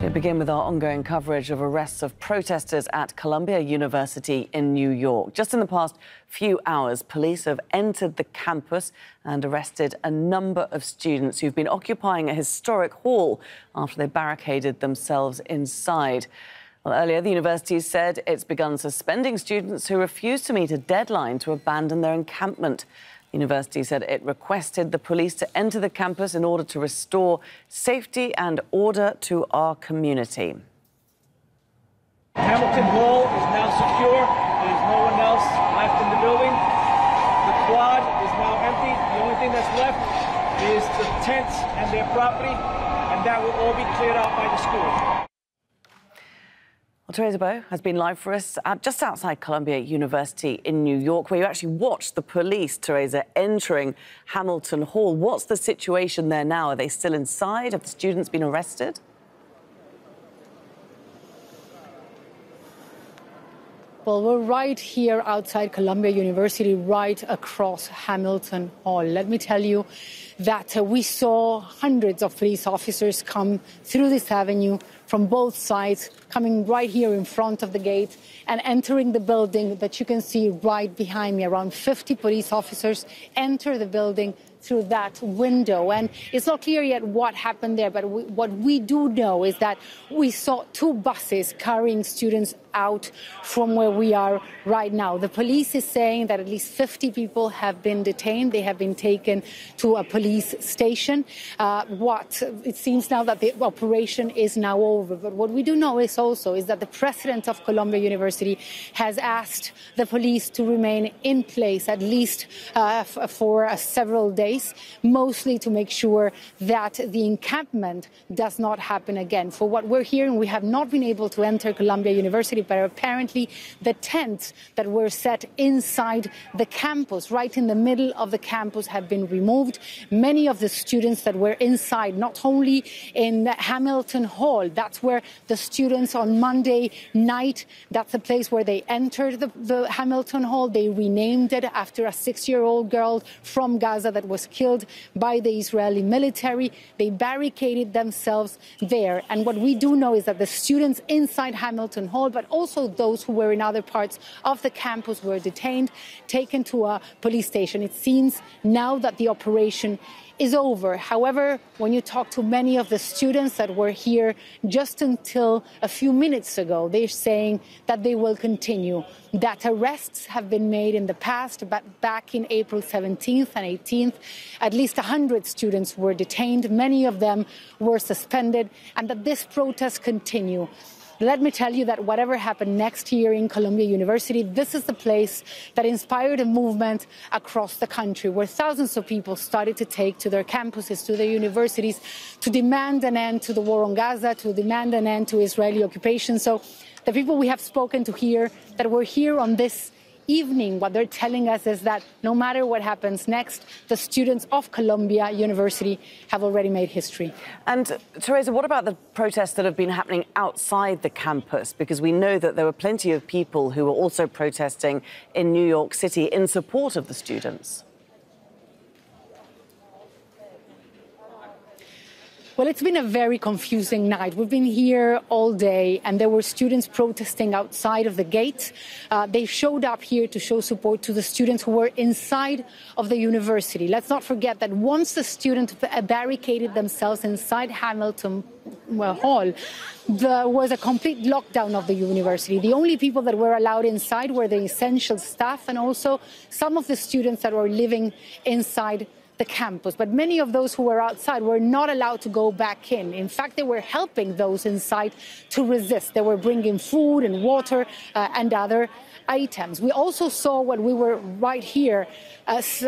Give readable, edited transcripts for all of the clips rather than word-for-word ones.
We begin with our ongoing coverage of arrests of protesters at Columbia University in New York. Just in the past few hours, police have entered the campus and arrested a number of students who've been occupying a historic hall after they barricaded themselves inside. Well, earlier, the university said it's begun suspending students who refuse to meet a deadline to abandon their encampment. The university said it requested the police to enter the campus in order to restore safety and order to our community. Hamilton Hall is now secure. There's no one else left in the building. The quad is now empty. The only thing that's left is the tents and their property, and that will all be cleared out by the school. Well, Teresa has been live for us just outside Columbia University in New York, where you actually watched the police, Teresa, entering Hamilton Hall. What's the situation there now? Are they still inside? Have the students been arrested? Well, we're right here outside Columbia University, right across Hamilton Hall. Let me tell you that we saw hundreds of police officers come through this avenue from both sides, coming right here in front of the gate and entering the building that you can see right behind me. Around 50 police officers enter the building through that window. And it's not clear yet what happened there, but what we do know is that we saw two buses carrying students out from where we are right now. The police is saying that at least 50 people have been detained. They have been taken to a police station. It seems now that the operation is now over. But what we do know is that the president of Columbia University has asked the police to remain in place at least for several days, mostly to make sure that the encampment does not happen again. For what we're hearing, we have not been able to enter Columbia University, but apparently the tents that were set inside the campus, right in the middle of the campus, have been removed. Many of the students that were inside, not only in Hamilton Hall, that's where the students on Monday night, that's the place where they entered the Hamilton Hall. They renamed it after a 6-year-old girl from Gaza that was killed by the Israeli military. They barricaded themselves there. And what we do know is that the students inside Hamilton Hall, but also those who were in other parts of the campus, were detained, taken to a police station. It seems now that the operation is over. However, when you talk to many of the students that were here just until a few minutes ago, they're saying that they will continue, that arrests have been made in the past, but back in April 17th and 18th, at least 100 students were detained. Many of them were suspended, and that this protest continue. Let me tell you that whatever happened next year in Columbia University, this is the place that inspired a movement across the country, where thousands of people started to take to their campuses, to their universities, to demand an end to the war on Gaza, to demand an end to Israeli occupation. So the people we have spoken to here, that were here on this evening, what they're telling us is that no matter what happens next, the students of Columbia University have already made history. And Teresa, what about the protests that have been happening outside the campus? Because we know that there were plenty of people who were also protesting in New York City in support of the students. Well, it's been a very confusing night. We've been here all day, and there were students protesting outside of the gate. They showed up here to show support to the students who were inside of the university. Let's not forget that once the students barricaded themselves inside Hamilton Hall, there was a complete lockdown of the university. The only people that were allowed inside were the essential staff and also some of the students that were living inside the campus. But many of those who were outside were not allowed to go back in. In fact, they were helping those inside to resist. They were bringing food and water and other items. We also saw, when we were right here,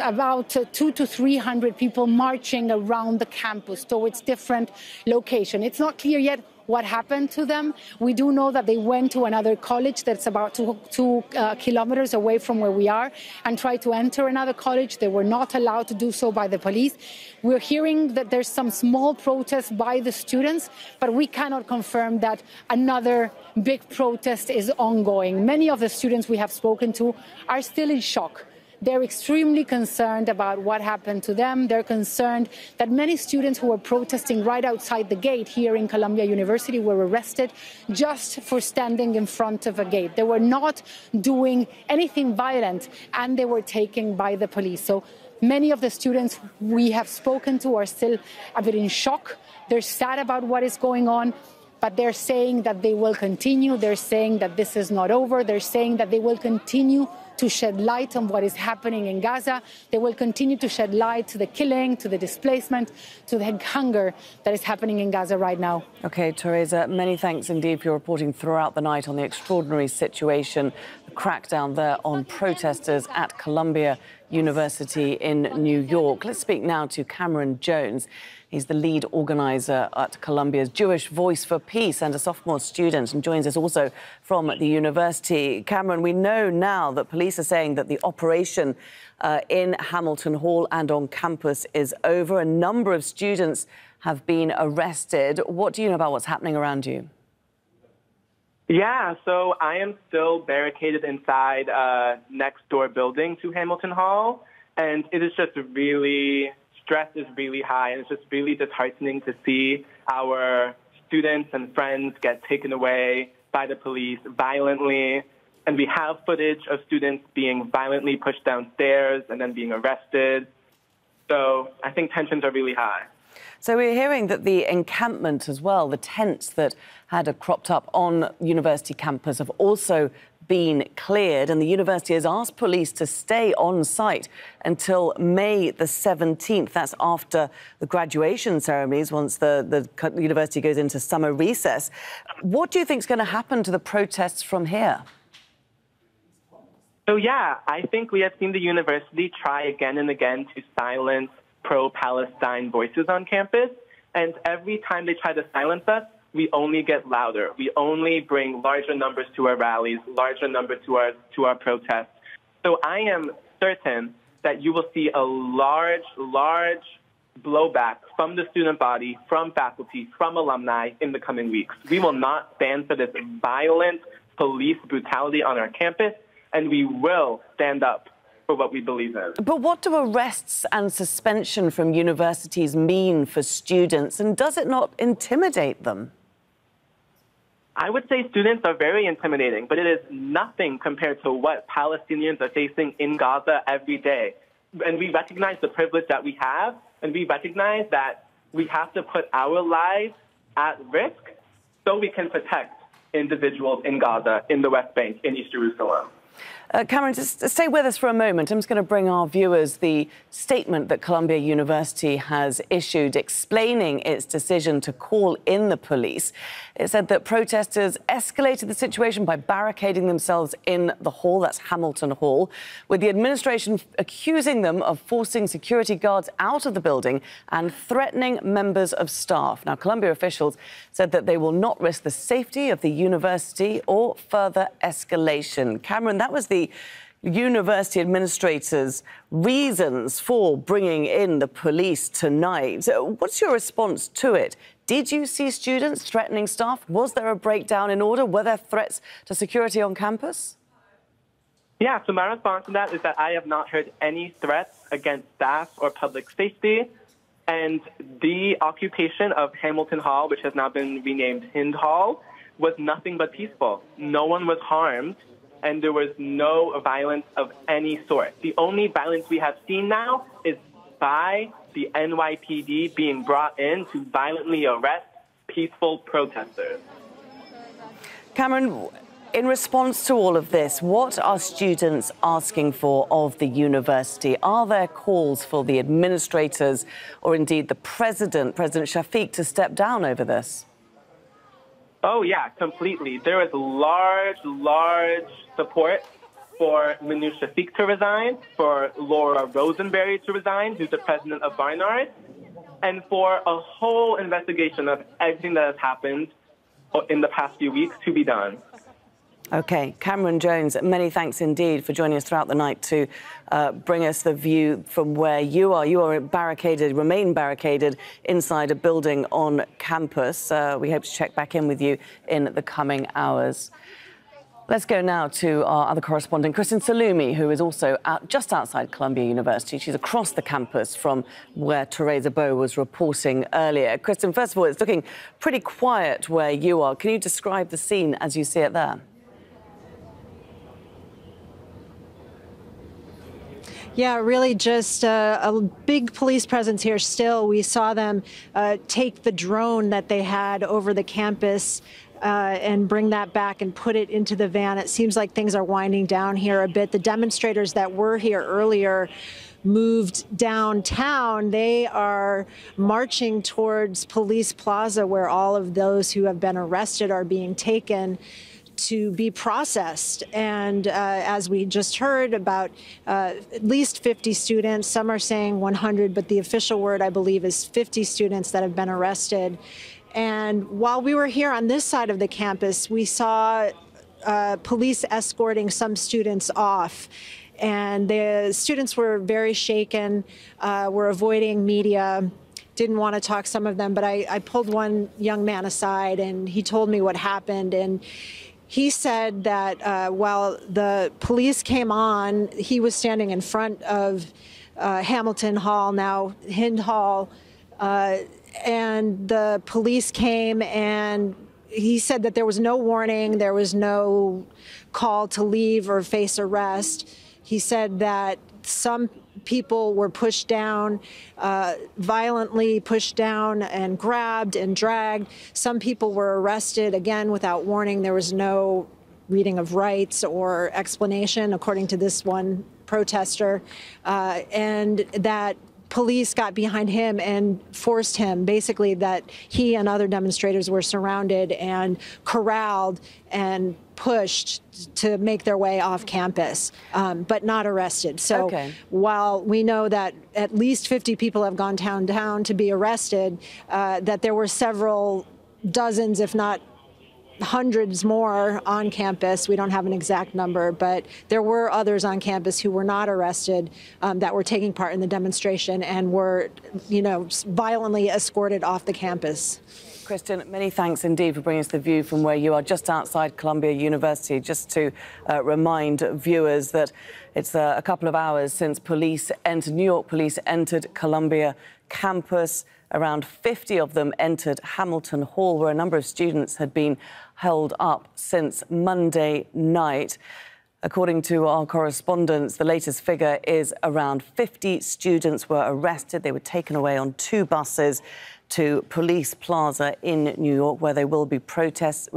about 200 to 300 people marching around the campus towards different locations. It's not clear yet what happened to them. We do know that they went to another college that's about two kilometers away from where we are and tried to enter another college. They were not allowed to do so by the police. We're hearing that there's some small protests by the students, but we cannot confirm that another big protest is ongoing. Many of the students we have spoken to are still in shock. They're extremely concerned about what happened to them. They're concerned that many students who were protesting right outside the gate here in Columbia University were arrested just for standing in front of a gate. They were not doing anything violent, and they were taken by the police. So many of the students we have spoken to are still a bit in shock. They're sad about what is going on, but they're saying that they will continue. They're saying that this is not over. They're saying that they will continue to shed light on what is happening in Gaza. They will continue to shed light to the killing, to the displacement, to the hunger that is happening in Gaza right now. OK, Teresa, many thanks indeed for your reporting throughout the night on the extraordinary situation, the crackdown there on protesters at Columbia University in New York. Let's speak now to Cameron Jones. He's the lead organizer at Columbia's Jewish Voice for Peace and a sophomore student, and joins us also from the university. Cameron, we know now that police are saying that the operation in Hamilton Hall and on campus is over. A number of students have been arrested. What do you know about what's happening around you? Yeah, so I am still barricaded inside a next-door building to Hamilton Hall, and it is just stress is really high, and it's just really disheartening to see our students and friends get taken away by the police violently. And we have footage of students being violently pushed downstairs and then being arrested. So I think tensions are really high. So we're hearing that the encampment as well, the tents that had cropped up on university campus have also been cleared, and the university has asked police to stay on site until May the 17th. That's after the graduation ceremonies, once the university goes into summer recess. What do you think is going to happen to the protests from here? So, yeah, I think we have seen the university try again and again to silence pro-Palestine voices on campus, and every time they try to silence us, we only get louder. We only bring larger numbers to our rallies, larger numbers to our protests. So I am certain that you will see a large blowback from the student body, from faculty, from alumni in the coming weeks. We will not stand for this violent police brutality on our campus, and we will stand up for what we believe in. But what do arrests and suspension from universities mean for students, and does it not intimidate them? I would say students are very intimidating, but it is nothing compared to what Palestinians are facing in Gaza every day. And we recognize the privilege that we have, and we recognize that we have to put our lives at risk so we can protect individuals in Gaza, in the West Bank, in East Jerusalem. Cameron, just stay with us for a moment. I'm just going to bring our viewers the statement that Columbia University has issued explaining its decision to call in the police. It said that protesters escalated the situation by barricading themselves in the hall, that's Hamilton Hall, with the administration accusing them of forcing security guards out of the building and threatening members of staff. Now, Columbia officials said that they will not risk the safety of the university or further escalation. Cameron, that was the university administrators' reasons for bringing in the police tonight. What's your response to it? Did you see students threatening staff? Was there a breakdown in order? Were there threats to security on campus? Yeah, so my response to that is that I have not heard any threats against staff or public safety. And the occupation of Hamilton Hall, which has now been renamed Hind Hall, was nothing but peaceful. No one was harmed, and there was no violence of any sort. The only violence we have seen now is by the Nypd being brought in to violently arrest peaceful protesters. Cameron, in response to all of this, what are students asking for of the university? Are there calls for the administrators or indeed the President Shafiq, to step down over this? Oh, yeah, completely. There is large support for Manu Shafiq to resign, for Laura Rosenberry to resign, who's the president of Barnard, and for a whole investigation of everything that has happened in the past few weeks to be done. OK, Cameron Jones, many thanks indeed for joining us throughout the night to bring us the view from where you are. You are barricaded, remain barricaded inside a building on campus. We hope to check back in with you in the coming hours. Let's go now to our other correspondent, Kristen Saloomey, who is also just outside Columbia University. She's across the campus from where Teresa was reporting earlier. Kristen, first of all, it's looking pretty quiet where you are. Can you describe the scene as you see it there? Yeah, really just a big police presence here still. We saw them take the drone that they had over the campus and bring that back and put it into the van. It seems like things are winding down here a bit. The demonstrators that were here earlier moved downtown. They are marching towards Police Plaza, where all of those who have been arrested are being taken to be processed. And as we just heard, about at least 50 students, some are saying 100, but the official word, I believe, is 50 students that have been arrested. And while we were here on this side of the campus, we saw police escorting some students off. And the students were very shaken, were avoiding media, didn't want to talk, some of them. But I pulled one young man aside, and he told me what happened. And he said that while the police came on, he was standing in front of Hamilton Hall, now Hind Hall, and the police came, and he said that there was no warning, there was no call to leave or face arrest. He said that some people were pushed down, violently pushed down and grabbed and dragged. Some people were arrested, again, without warning. There was no reading of rights or explanation, according to this one protester, and that police got behind him and forced him, basically, that he and other demonstrators were surrounded and corralled and pushed to make their way off campus, but not arrested. So while we know that at least 50 people have gone down to be arrested, that there were several dozens, if not hundreds more on campus. We don't have an exact number, but there were others on campus who were not arrested that were taking part in the demonstration and were, violently escorted off the campus. Kristen, many thanks indeed for bringing us the view from where you are, just outside Columbia University. Just to remind viewers that it's a couple of hours since New York police entered Columbia campus. Around 50 of them entered Hamilton Hall, where a number of students had been held up since Monday night. According to our correspondents, the latest figure is around 50 students were arrested. They were taken away on 2 buses to Police Plaza in New York, where they will be processed.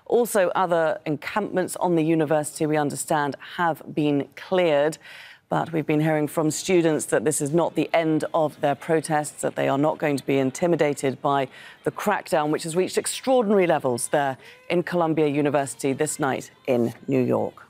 Also, other encampments on the university, we understand, have been cleared. But we've been hearing from students that this is not the end of their protests, that they are not going to be intimidated by the crackdown, which has reached extraordinary levels there in Columbia University this night in New York.